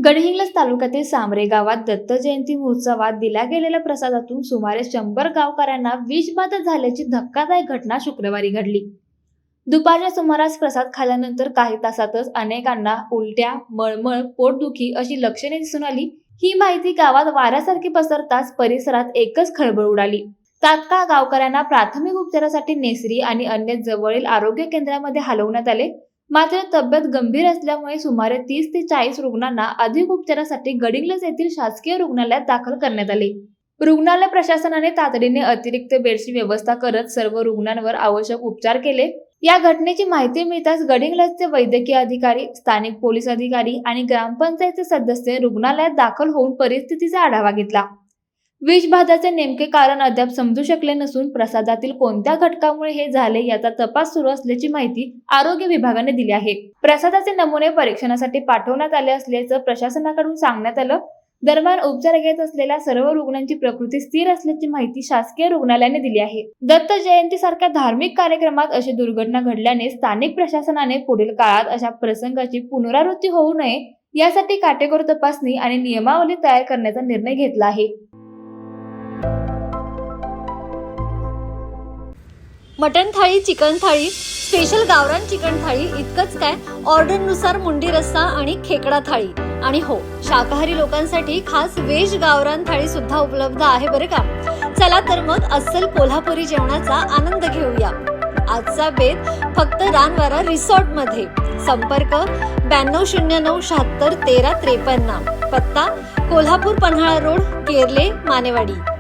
गडहिंग्लज तालुक्यातील सांबरे गावात दत्त जयंती महोत्सवात दिल्या गेलेल्या प्रसादातून सुमारे 100 गावकऱ्यांना विषबाधा झाल्याची धक्कादायक घटना शुक्रवारी घडली। दुपारच्या सुमारास प्रसाद खाल्यानंतर काही तासातच अनेकांना उलट्या, मळमळ, पोटदुखी अशी लक्षणे दिसून आली। ही माहिती गावात वाऱ्यासारखी पसरताच परिसरात एकच खळबळ उडाली। तात्काळ गावकऱ्यांना प्राथमिक उपचारासाठी नेसरी आणि अन्य जवळील आरोग्य केंद्रामध्ये हलवण्यात आले। मात्र तब्येत गंभीर असल्यामुळे सुमारे 30 ते 40 रुग्णांना अधिक उपचारासाठी गडहिंग्लज येथील शासकीय रुग्णालयात दाखल करण्यात आले। रुग्णालय प्रशासनाने तातडीने अतिरिक्त बेडची व्यवस्था करत सर्व रुग्णांवर आवश्यक उपचार केले। या घटनेची माहिती मिळताच गडहिंग्लजचे वैद्यकीय अधिकारी, स्थानिक पोलीस अधिकारी आणि ग्रामपंचायतचे सदस्य रुग्णालयात दाखल होऊन परिस्थितीचा आढावा घेतला। विषबाधेचे नेमके कारण अद्याप समजू शकले नसून प्रसादातील कोणत्या घटकामुळे हे झाले याचा तपास सुरू असल्याची माहिती आरोग्य विभागाने दिली आहे। प्रसादाचे नमुने परीक्षणासाठी पाठवण्यात आले असल्याचं प्रशासनाकडून सांगण्यात आलं। दरम्यान उपचार घेत असलेल्या सर्व रुग्णांची प्रकृती स्थिर असल्याची माहिती शासकीय रुग्णालयाने दिली आहे। दत्त जयंती सारख्या धार्मिक कार्यक्रमात अशी दुर्घटना घडल्याने स्थानिक प्रशासनाने पुढील काळात अशा प्रसंगाची पुनरावृत्ती होऊ नये यासाठी काटेकोर तपासणी आणि नियमावली तयार करण्याचा निर्णय घेतला आहे। मटन थाळी, चिकन थाळी, स्पेशल गावरान चिकन थाळी इतकंच काय, ऑर्डर नुसार मुंडी रस्सा आणि खेकडा थाळी आणि हो, शाकाहारी लोकांसाठी खास व्हेज गावरान थाळी सुद्धा उपलब्ध आहे बरं का। चला तर मग अस्सल कोल्हापुरी जेवणाचा आनंद घेऊया। आजचा बेत फक्त रानवारा रिसॉर्ट मध्ये। संपर्क 9209761353। पत्ता कोल्हापूर पन्हाळा रोड, केरले, मानेवाडी।